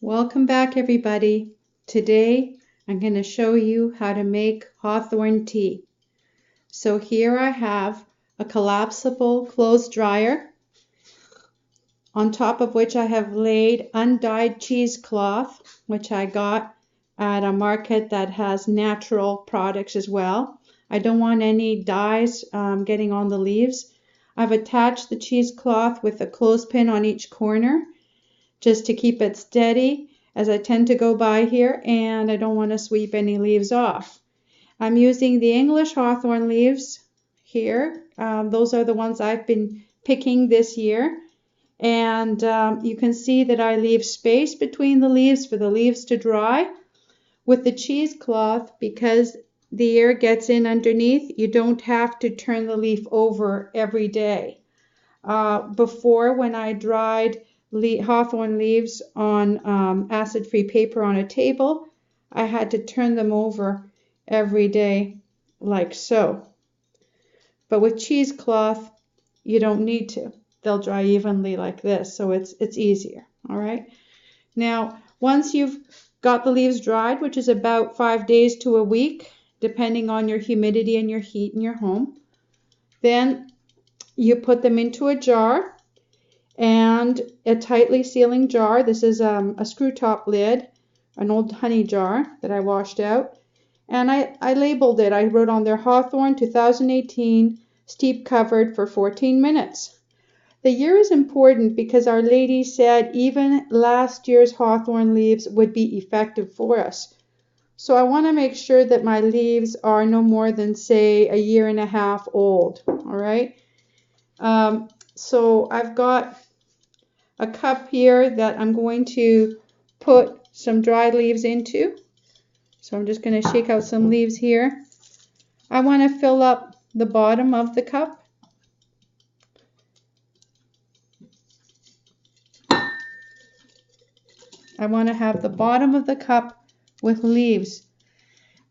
Welcome back, everybody. Today I'm going to show you how to make hawthorn tea. So here I have a collapsible clothes dryer, on top of which I have laid undyed cheesecloth, which I got at a market that has natural products as well. I don't want any dyes getting on the leaves. I've attached the cheesecloth with a clothespin on each corner, just to keep it steady as I tend to go by here, and I don't want to sweep any leaves off. I'm using the English hawthorn leaves here. Those are the ones I've been picking this year. And you can see that I leave space between the leaves for the leaves to dry. With the cheesecloth, because the air gets in underneath, you don't have to turn the leaf over every day. Before, when I dried hawthorn leaves on acid-free paper on a table, I had to turn them over every day like so. But with cheesecloth, you don't need to. They'll dry evenly like this, so it's easier. All right. Now, once you've got the leaves dried, which is about 5 days to a week, depending on your humidity and your heat in your home, then you put them into a jar, and a tightly sealing jar. This is a screw top lid, an old honey jar that I washed out. And I labeled it. I wrote on there, Hawthorn 2018, steep covered for 14 minutes. The year is important because Our Lady said even last year's hawthorn leaves would be effective for us. So I want to make sure that my leaves are no more than, say, a year and a half old. All right. So I've got a cup here that I'm going to put some dried leaves into. So I'm just going to shake out some leaves here. I want to fill up the bottom of the cup. I want to have the bottom of the cup with leaves.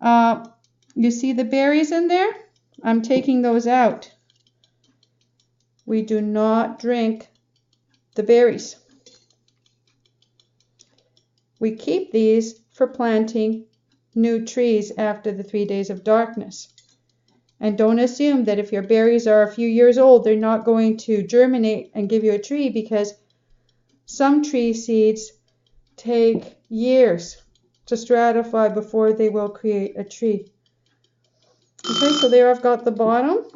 You see the berries in there? I'm taking those out. We do not drink the berries. We keep these for planting new trees after the 3 days of darkness. And don't assume that if your berries are a few years old, they're not going to germinate and give you a tree, because some tree seeds take years to stratify before they will create a tree. Okay, so there I've got the bottom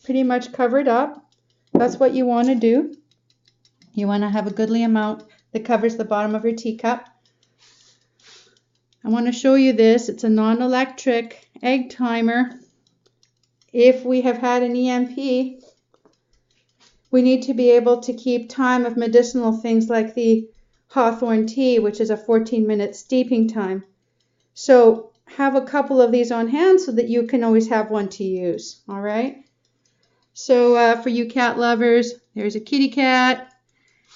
pretty much covered up. That's what you want to do. You want to have a goodly amount that covers the bottom of your teacup. I want to show you this. It's a non-electric egg timer. If we have had an EMP, we need to be able to keep time of medicinal things like the hawthorn tea, which is a 14-minute steeping time. So have a couple of these on hand so that you can always have one to use. All right. So for you cat lovers, there's a kitty cat.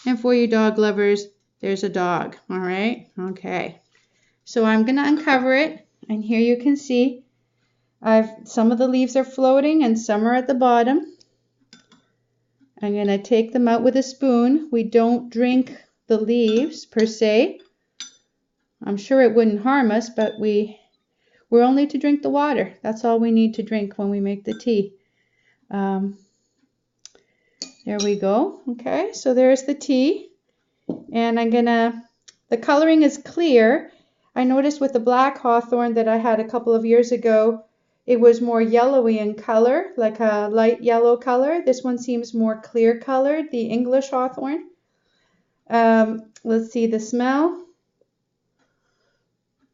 And for you dog lovers, there's a dog. All right. Okay. So I'm going to uncover it. And here you can see some of the leaves are floating and some are at the bottom. I'm going to take them out with a spoon. We don't drink the leaves per se. I'm sure it wouldn't harm us, but we're only to drink the water. That's all we need to drink when we make the tea. There we go. Okay, so there's the tea. And the coloring is clear. I noticed with the black hawthorn that I had a couple of years ago, it was more yellowy in color, like a light yellow color. This one seems more clear colored, the English hawthorn. Let's see the smell.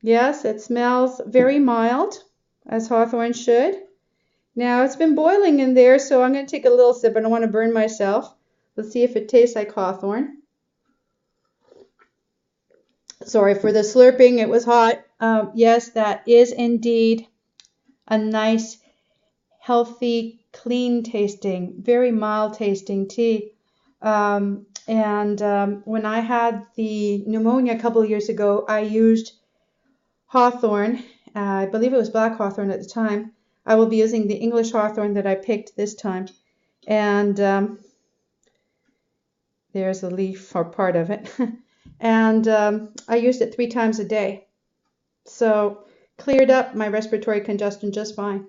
Yes, it smells very mild, as hawthorn should. Now, it's been boiling in there, so I'm going to take a little sip. I don't want to burn myself. Let's see if it tastes like hawthorn. Sorry for the slurping. It was hot. Yes, that is indeed a nice, healthy, clean tasting, very mild tasting tea. When I had the pneumonia a couple of years ago, I used hawthorn. I believe it was black hawthorn at the time. I will be using the English hawthorn that I picked this time. And there's a leaf or part of it. and I used it 3 times a day. So cleared up my respiratory congestion just fine.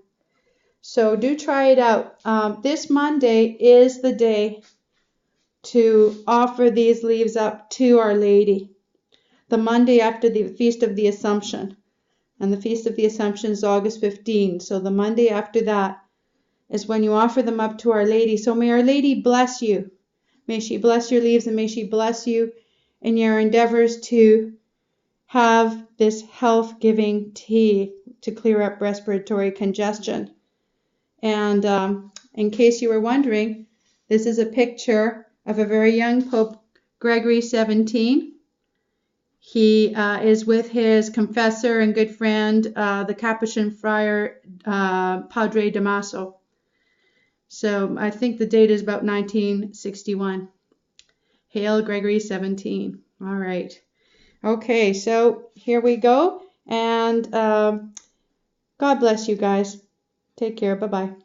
So do try it out. This Monday is the day to offer these leaves up to Our Lady. The Monday after the Feast of the Assumption. And the Feast of the Assumption is August 15. So the Monday after that is when you offer them up to Our Lady. So may Our Lady bless you. May she bless your leaves, and may she bless you in your endeavors to have this health-giving tea to clear up respiratory congestion. And in case you were wondering, this is a picture of a very young Pope Gregory 17. He is with his confessor and good friend, the Capuchin friar Padre Damaso. So I think the date is about 1961. Hail Gregory 17. All right. Okay, so here we go. And God bless you guys. Take care. Bye-bye.